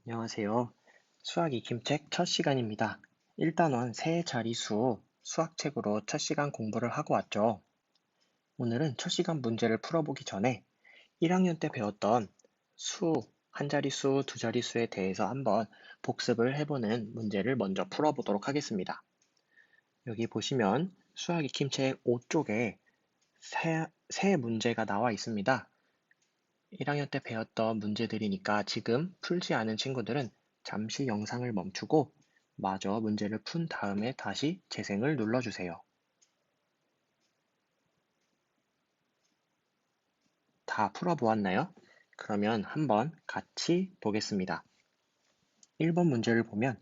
안녕하세요. 수학 익힘책 첫 시간입니다. 1단원 세 자리수 수학책으로 첫 시간 공부를 하고 왔죠. 오늘은 첫 시간 문제를 풀어보기 전에 1학년 때 배웠던 수, 한 자리수, 두 자리수에 대해서 한번 복습을 해보는 문제를 먼저 풀어보도록 하겠습니다. 여기 보시면 수학 익힘책 5쪽에 세 문제가 나와 있습니다. 1학년 때 배웠던 문제들이니까 지금 풀지 않은 친구들은 잠시 영상을 멈추고 마저 문제를 푼 다음에 다시 재생을 눌러주세요. 다 풀어보았나요? 그러면 한번 같이 보겠습니다. 1번 문제를 보면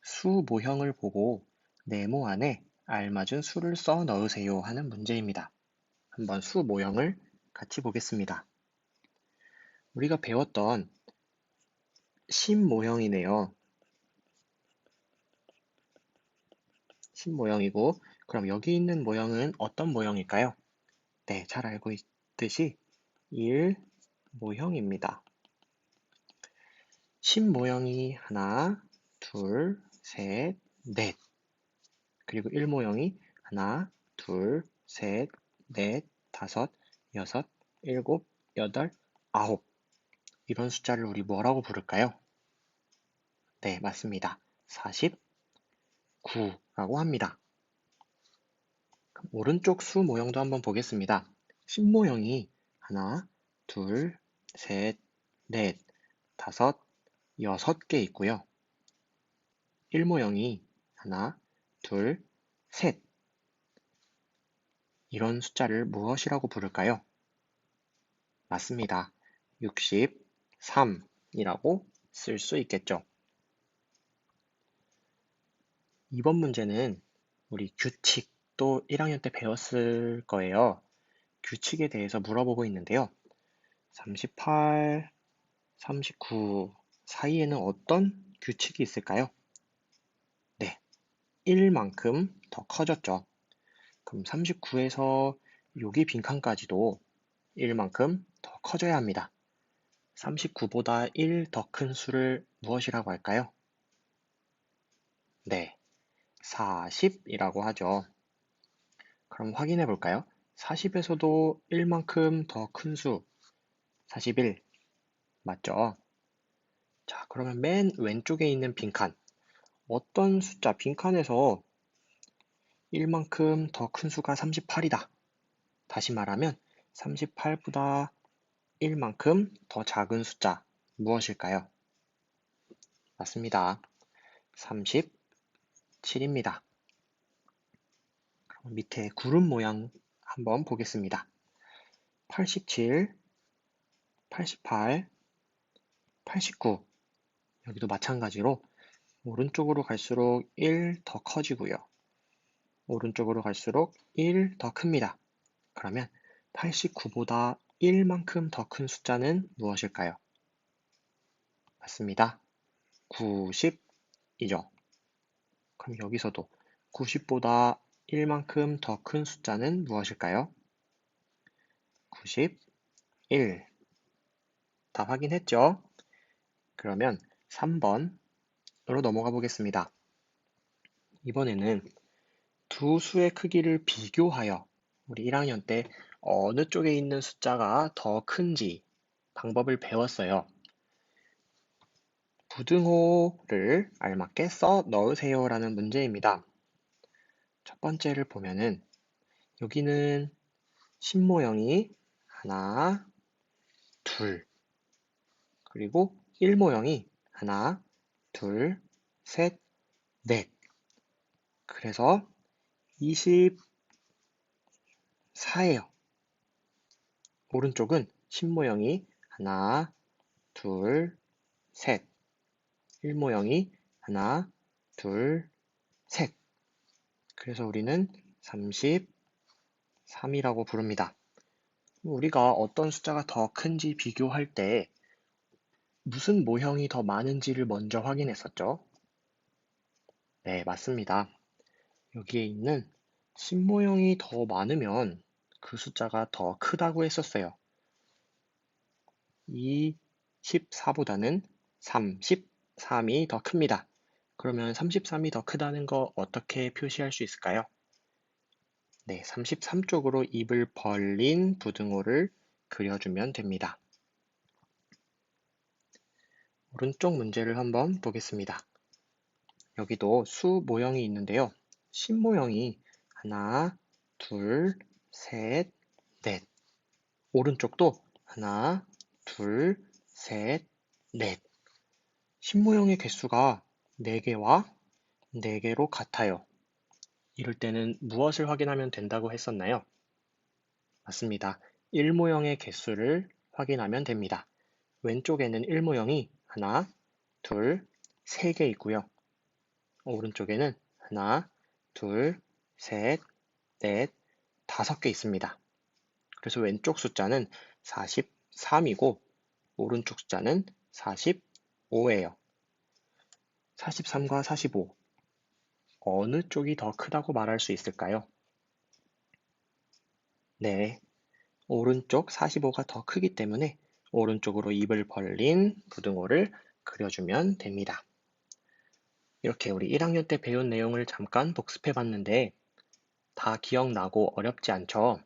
수 모형을 보고 네모 안에 알맞은 수를 써 넣으세요 하는 문제입니다. 한번 수 모형을 같이 보겠습니다. 우리가 배웠던 심 모형이네요. 심 모형이고, 그럼 여기 있는 모형은 어떤 모형일까요? 네, 잘 알고 있듯이 1 모형입니다. 심 모형이 하나, 둘, 셋, 넷. 그리고 1 모형이 하나, 둘, 셋, 넷, 다섯, 여섯, 일곱, 여덟, 아홉. 이런 숫자를 우리 뭐라고 부를까요? 네, 맞습니다. 49라고 합니다. 그럼 오른쪽 수 모형도 한번 보겠습니다. 심 모형이 하나, 둘, 셋, 넷, 다섯, 여섯 개 있고요. 1 모형이 하나, 둘, 셋. 이런 숫자를 무엇이라고 부를까요? 맞습니다. 63이라고 쓸 수 있겠죠. 2번 문제는 우리 규칙 또 1학년 때 배웠을 거예요. 규칙에 대해서 물어보고 있는데요. 38, 39 사이에는 어떤 규칙이 있을까요? 네, 1만큼 더 커졌죠. 그럼 39에서 여기 빈칸까지도 1만큼 더 커져야 합니다. 39보다 1 더 큰 수를 무엇이라고 할까요? 네, 40이라고 하죠. 그럼 확인해 볼까요? 40에서도 1만큼 더 큰 수, 41 맞죠? 자, 그러면 맨 왼쪽에 있는 빈칸, 어떤 숫자 빈칸에서 1만큼 더 큰 수가 38이다. 다시 말하면 38보다 1만큼 더 작은 숫자 무엇일까요? 맞습니다. 37입니다. 그럼 밑에 구름 모양 한번 보겠습니다. 87, 88, 89 여기도 마찬가지로 오른쪽으로 갈수록 1 더 커지고요. 오른쪽으로 갈수록 1 더 큽니다. 그러면 89보다 1만큼 더 큰 숫자는 무엇일까요? 맞습니다. 90이죠. 그럼 여기서도 90보다 1만큼 더 큰 숫자는 무엇일까요? 91. 다 확인했죠? 그러면 3번으로 넘어가 보겠습니다. 이번에는 두 수의 크기를 비교하여 우리 1학년 때 어느 쪽에 있는 숫자가 더 큰지 방법을 배웠어요. 부등호를 알맞게 써 넣으세요 라는 문제입니다. 첫 번째를 보면은 여기는 심 모형이 하나, 둘, 그리고 1 모형이 하나, 둘, 셋, 넷. 그래서 24예요. 오른쪽은 심 모형이 하나, 둘, 셋. 1 모형이 하나, 둘, 셋. 그래서 우리는 33이라고 부릅니다. 우리가 어떤 숫자가 더 큰지 비교할 때 무슨 모형이 더 많은지를 먼저 확인했었죠? 네, 맞습니다. 여기에 있는 심 모형이 더 많으면 그 숫자가 더 크다고 했었어요. 24보다는 30 33이 더 큽니다. 그러면 33이 더 크다는 거 어떻게 표시할 수 있을까요? 네, 33 쪽으로 입을 벌린 부등호를 그려주면 됩니다. 오른쪽 문제를 한번 보겠습니다. 여기도 수 모형이 있는데요. 신 모형이 하나, 둘, 셋, 넷. 오른쪽도 하나, 둘, 셋, 넷. 신 모형의 개수가 4개와 4개로 같아요. 이럴 때는 무엇을 확인하면 된다고 했었나요? 맞습니다. 1모형의 개수를 확인하면 됩니다. 왼쪽에는 1모형이 하나, 둘, 3개 있고요. 오른쪽에는 하나, 둘, 셋, 넷, 5개 있습니다. 그래서 왼쪽 숫자는 43이고 오른쪽 숫자는 45예요. 43과 45. 어느 쪽이 더 크다고 말할 수 있을까요? 네, 오른쪽 45가 더 크기 때문에 오른쪽으로 입을 벌린 부등호를 그려주면 됩니다. 이렇게 우리 1학년 때 배운 내용을 잠깐 복습해 봤는데 다 기억나고 어렵지 않죠?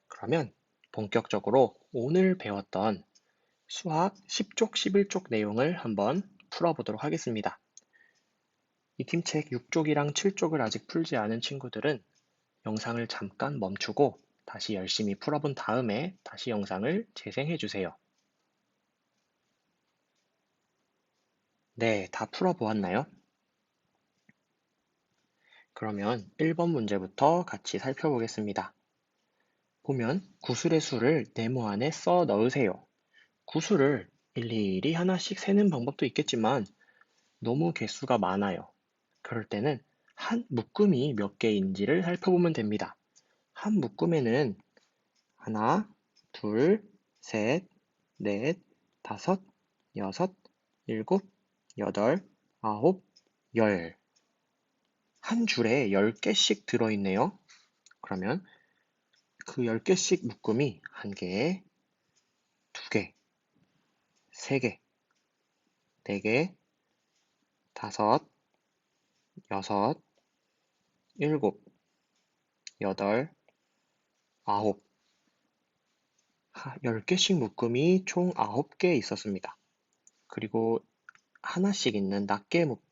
그러면 본격적으로 오늘 배웠던 수학 10쪽, 11쪽 내용을 한번 풀어보도록 하겠습니다. 이 팀책 6쪽이랑 7쪽을 아직 풀지 않은 친구들은 영상을 잠깐 멈추고 다시 열심히 풀어본 다음에 다시 영상을 재생해 주세요. 네, 다 풀어보았나요? 그러면 1번 문제부터 같이 살펴보겠습니다. 보면 구술의 수를 네모 안에 써 넣으세요. 구술을 일일이 하나씩 세는 방법도 있겠지만 너무 개수가 많아요. 그럴 때는 한 묶음이 몇 개인지를 살펴보면 됩니다. 한 묶음에는 하나, 둘, 셋, 넷, 다섯, 여섯, 일곱, 여덟, 아홉, 열. 한 줄에 10개씩 들어있네요. 그러면 그 10개씩 묶음이 1개, 2개, 3개, 4개, 5, 6, 7, 8, 9. 10개씩 묶음이 총 9개 있었습니다. 그리고 하나씩 있는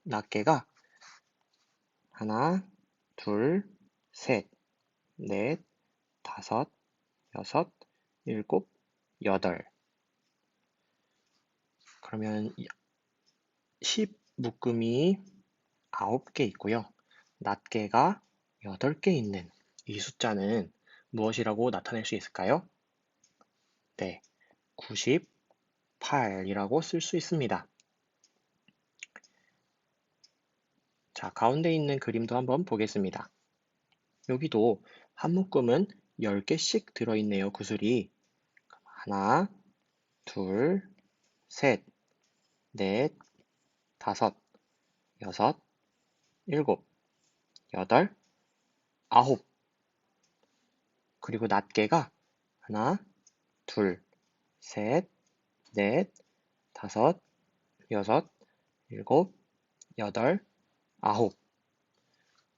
낱개가 하나, 둘, 셋, 넷, 다섯, 여섯, 일곱, 여덟. 그러면 10 묶음이 9개 있고요. 낱개가 8개 있는 이 숫자는 무엇이라고 나타낼 수 있을까요? 네, 98이라고 쓸 수 있습니다. 자, 가운데 있는 그림도 한번 보겠습니다. 여기도 한 묶음은 10개씩 들어있네요, 구슬이. 하나, 둘, 셋, 넷, 다섯, 여섯, 일곱, 여덟, 아홉. 그리고 낱개가 하나, 둘, 셋, 넷, 다섯, 여섯, 일곱, 여덟, 아홉.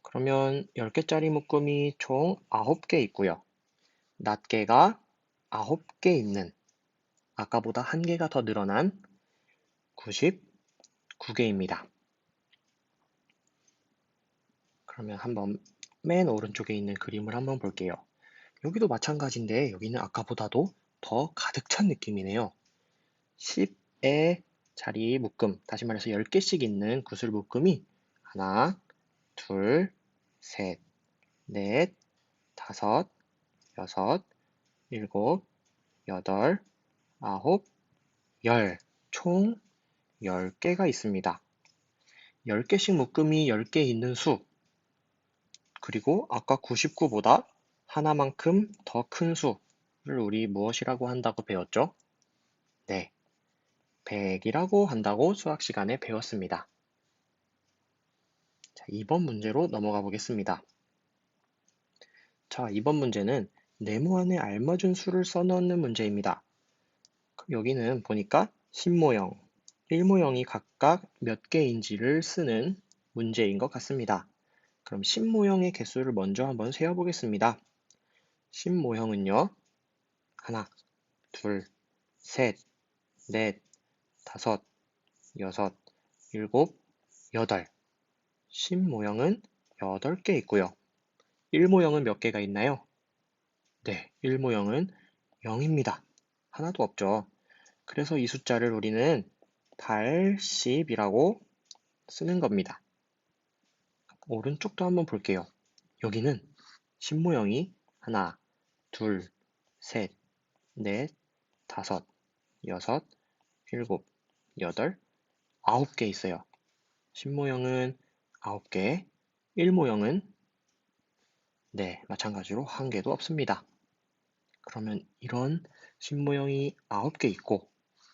그러면 10개짜리 묶음이 총 9개 있고요. 낱개가 9개 있는 아까보다 1개가 더 늘어난 99개입니다. 그러면 한번 맨 오른쪽에 있는 그림을 한번 볼게요. 여기도 마찬가지인데 여기는 아까보다도 더 가득 찬 느낌이네요. 10의 자리 묶음, 다시 말해서 10개씩 있는 구슬 묶음이 하나, 둘, 셋, 넷, 다섯, 여섯, 일곱, 여덟, 아홉, 열. 총 10개가 있습니다. 10개씩 묶음이 10개 있는 수, 그리고 아까 99보다 하나만큼 더 큰 수를 우리 무엇이라고 한다고 배웠죠? 네, 100이라고 한다고 수학 시간에 배웠습니다. 자, 2번 문제로 넘어가 보겠습니다. 자, 이번 문제는 네모안에 알맞은 수를 써넣는 문제입니다. 여기는 보니까 신 모형, 일모형이 각각 몇 개인지를 쓰는 문제인 것 같습니다. 그럼 신모형의 개수를 먼저 한번 세어보겠습니다. 신모형은요, 하나, 둘, 셋, 넷, 다섯, 여섯, 일곱, 여덟. 신모형은 8개 있고요. 일모형은 몇 개가 있나요? 네, 일모형은 0입니다. 하나도 없죠. 그래서 이 숫자를 우리는 80이라고 쓰는 겁니다. 오른쪽도 한번 볼게요. 여기는 신모형이 하나, 둘, 셋, 넷, 다섯, 여섯, 일곱, 여덟, 9개 있어요. 신모형은 9개, 일모형은 네, 마찬가지로 1개도 없습니다. 그러면 이런 신모형이 9개 있고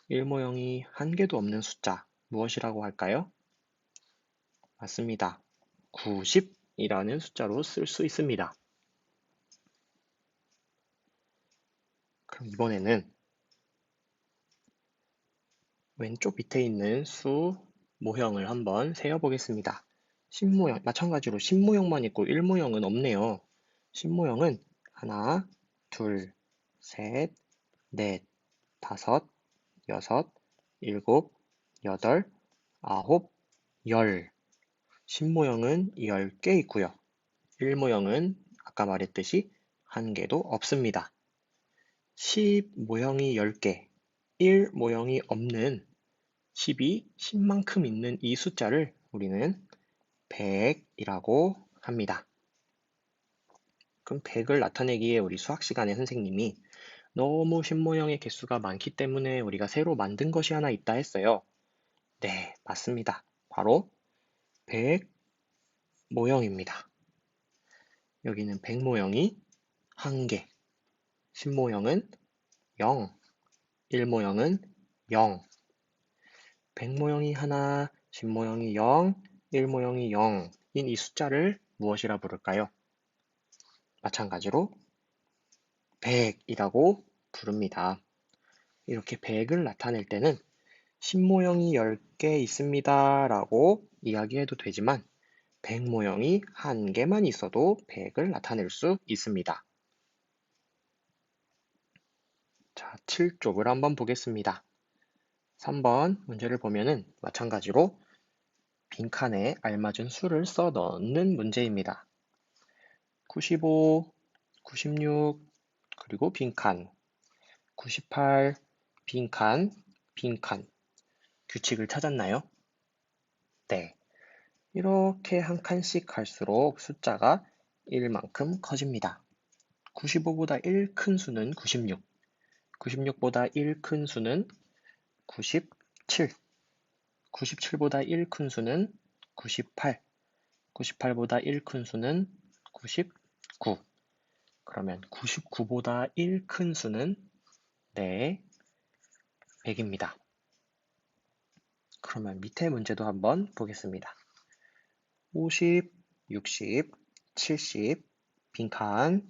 일모형이 1개도 없는 숫자 무엇이라고 할까요? 맞습니다. 90이라는 숫자로 쓸 수 있습니다. 그럼 이번에는 왼쪽 밑에 있는 수 모형을 한번 세어보겠습니다. 신모형, 마찬가지로 신모형만 있고 일모형은 없네요. 신모형은 하나, 둘, 셋, 넷, 다섯, 여섯, 일곱, 여덟, 아홉, 열. 신모형은 10개 있고요. 일모형은 아까 말했듯이 1개도 없습니다. 10모형이 10개, 1모형이 없는 10이 10만큼 있는 이 숫자를 우리는 100이라고 합니다. 그럼 100을 나타내기에 우리 수학 시간에 선생님이 너무 신모형의 개수가 많기 때문에 우리가 새로 만든 것이 하나 있다 했어요. 네, 맞습니다. 바로 100 모형입니다. 여기는 100 모형이 1개, 신모형은 0, 일모형은 0, 100 모형이 하나, 신모형이 0, 일모형이 0인 이 숫자를 무엇이라 부를까요? 마찬가지로 100이라고 부릅니다. 이렇게 100을 나타낼 때는 신모형이 10개 있습니다 라고 이야기해도 되지만 100 모형이 1개만 있어도 100을 나타낼 수 있습니다. 자, 7쪽을 한번 보겠습니다. 3번 문제를 보면은 마찬가지로 빈칸에 알맞은 수를 써 넣는 문제입니다. 95, 96, 그리고 빈칸, 98, 빈칸, 빈칸. 규칙을 찾았나요? 네. 이렇게 한 칸씩 갈수록 숫자가 1만큼 커집니다. 95보다 1 큰 수는 96, 96보다 1 큰 수는 97, 97보다 1 큰 수는 98, 98보다 1 큰 수는 99. 그러면 99보다 1 큰 수는 네, 100입니다. 그러면 밑에 문제도 한번 보겠습니다. 50, 60, 70, 빈칸,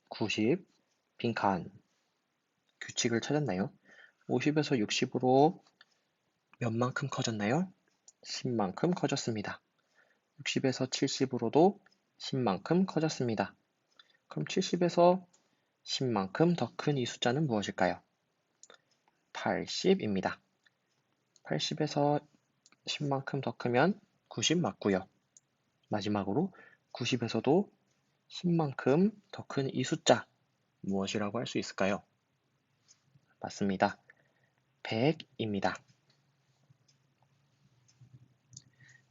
90, 빈칸. 규칙을 찾았나요? 50에서 60으로 몇만큼 커졌나요? 10만큼 커졌습니다. 60에서 70으로도 10만큼 커졌습니다. 그럼 70에서 10만큼 더 큰 이 숫자는 무엇일까요? 80입니다. 80에서 10만큼 더 크면 90 맞고요. 마지막으로 90에서도 10만큼 더 큰 이 숫자 무엇이라고 할 수 있을까요? 맞습니다. 100입니다.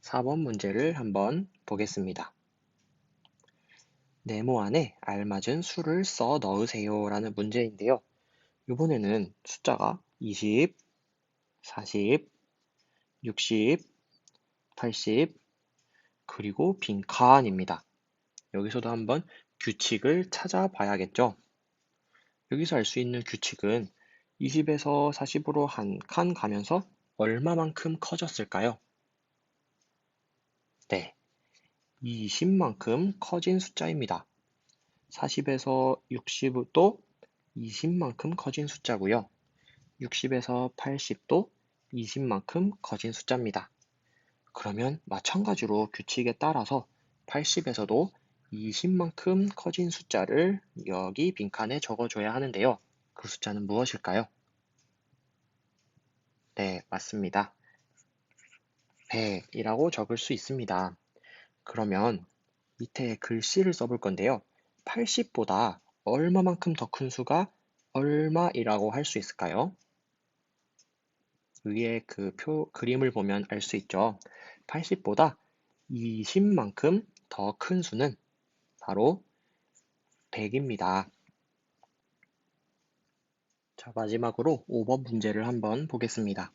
4번 문제를 한번 보겠습니다. 네모 안에 알맞은 수를 써 넣으세요 라는 문제인데요. 이번에는 숫자가 20, 40, 60, 80, 그리고 빈칸입니다. 여기서도 한번 규칙을 찾아봐야겠죠. 여기서 알 수 있는 규칙은 20에서 40으로 한 칸 가면서 얼마만큼 커졌을까요? 네, 20만큼 커진 숫자입니다. 40에서 60도 20만큼 커진 숫자고요. 60에서 80도 20만큼 커진 숫자입니다. 그러면 마찬가지로 규칙에 따라서 80에서도 20만큼 커진 숫자를 여기 빈칸에 적어줘야 하는데요. 그 숫자는 무엇일까요? 네, 맞습니다. 100이라고 적을 수 있습니다. 그러면 밑에 글씨를 써볼 건데요. 80보다 얼마만큼 더 큰 수가 얼마이라고 할 수 있을까요? 위에 그 그림을 보면 알 수 있죠. 80보다 20만큼 더 큰 수는 바로 100입니다. 자, 마지막으로 5번 문제를 한번 보겠습니다.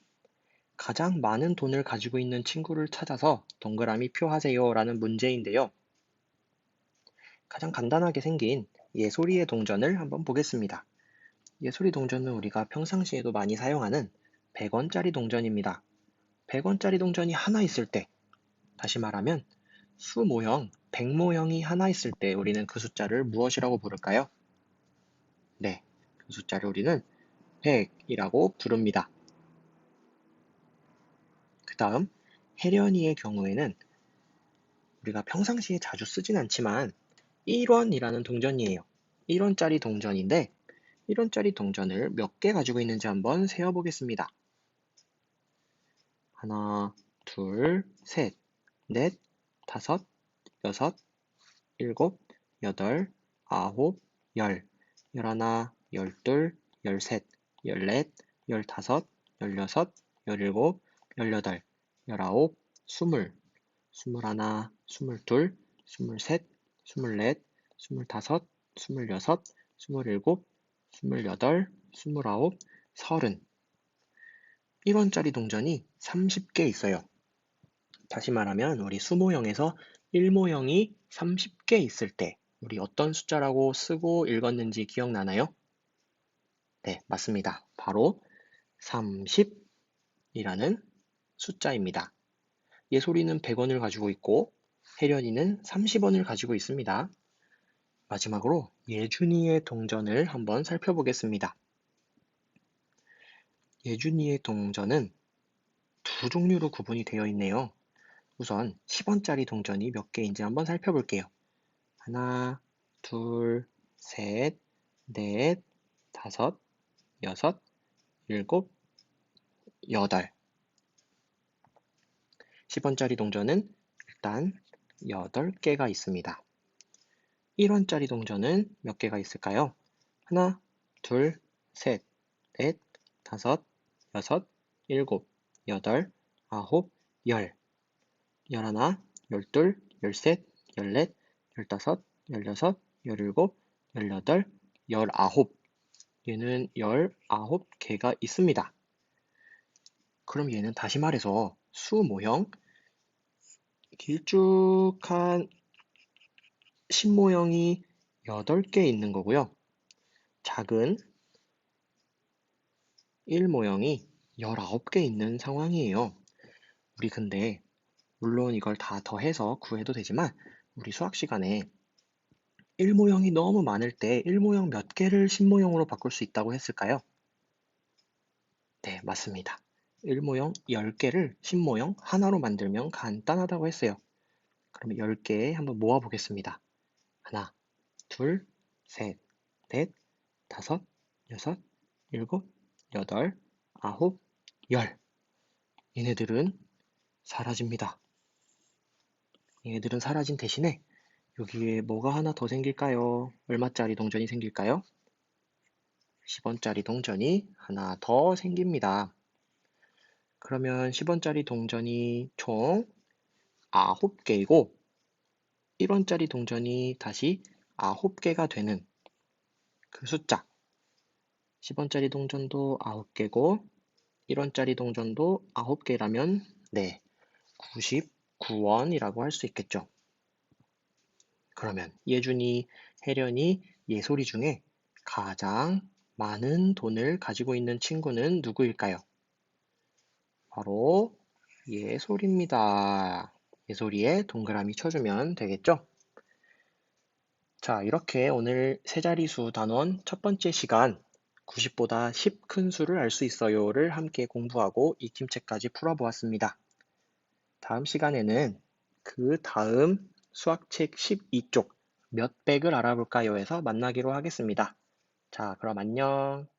가장 많은 돈을 가지고 있는 친구를 찾아서 동그라미 표하세요 라는 문제인데요. 가장 간단하게 생긴 예소리의 동전을 한번 보겠습니다. 예소리 동전은 우리가 평상시에도 많이 사용하는 100원짜리 동전입니다. 100원짜리 동전이 하나 있을 때, 다시 말하면 수 모형, 100 모형이 하나 있을 때 우리는 그 숫자를 무엇이라고 부를까요? 네, 그 숫자를 우리는 100이라고 부릅니다. 그 다음 혜련이의 경우에는 우리가 평상시에 자주 쓰진 않지만 1원이라는 동전이에요. 1원짜리 동전인데 1원짜리 동전을 몇 개 가지고 있는지 한번 세어보겠습니다. 하나, 둘, 셋, 넷, 다섯, 여섯, 일곱, 여덟, 아홉, 열, 열하나, 열둘, 열셋, 열넷, 열다섯, 열여섯, 열일곱, 열여덟, 열아홉, 스물, 스물하나, 스물둘, 스물셋, 스물넷, 스물다섯, 스물여섯, 스물일곱, 스물여덟, 스물아홉, 서른. 1원짜리 동전이 30개 있어요. 다시 말하면 우리 수모형에서 1모형이 30개 있을 때 우리 어떤 숫자라고 쓰고 읽었는지 기억나나요? 네, 맞습니다. 바로 30이라는 숫자입니다. 예솔이는 100원을 가지고 있고 혜련이는 30원을 가지고 있습니다. 마지막으로 예준이의 동전을 한번 살펴보겠습니다. 예준이의 동전은 두 종류로 구분이 되어 있네요. 우선 10원짜리 동전이 몇 개인지 한번 살펴볼게요. 하나, 둘, 셋, 넷, 다섯, 여섯, 일곱, 여덟. 10원짜리 동전은 일단 8개가 있습니다. 1원짜리 동전은 몇 개가 있을까요? 하나, 둘, 셋, 넷, 다섯, 여섯, 일곱, 여덟, 아홉, 열. 열하나, 열둘, 열셋, 열넷, 열다섯, 열여섯, 열일곱, 열여덟, 열아홉. 얘는 19개가 있습니다. 그럼 얘는 다시 말해서 수 모형, 길쭉한 신 모형이 8개 있는 거고요. 작은 1 모형이 19개 있는 상황이에요. 우리 근데 물론 이걸 다 더해서 구해도 되지만 우리 수학 시간에 1 모형이 너무 많을 때 1 모형 몇 개를 신 모형으로 바꿀 수 있다고 했을까요? 네, 맞습니다. 1 모형 10개를 신 모형 하나로 만들면 간단하다고 했어요. 그러면 10개 한번 모아 보겠습니다. 하나, 둘, 셋, 넷, 다섯, 여섯, 일곱, 여덟, 아홉, 열. 얘네들은 사라집니다. 얘네들은 사라진 대신에 여기에 뭐가 하나 더 생길까요? 얼마짜리 동전이 생길까요? 10원짜리 동전이 하나 더 생깁니다. 그러면 10원짜리 동전이 총 9개이고 1원짜리 동전이 다시 9개가 되는 그 숫자. 10원짜리 동전도 9개고 1원짜리 동전도 9개라면 네, 99원이라고 할 수 있겠죠. 그러면 예준이, 혜련이, 예솔이 중에 가장 많은 돈을 가지고 있는 친구는 누구일까요? 바로 예솔입니다. 예솔이에 동그라미 쳐주면 되겠죠? 자, 이렇게 오늘 세자리수 단원 첫 번째 시간 90보다 10 큰 수를 알 수 있어요를 함께 공부하고 익힘책까지 풀어보았습니다. 다음 시간에는 그 다음 수학책 12쪽 몇 백을 알아볼까요에서 만나기로 하겠습니다. 자, 그럼 안녕.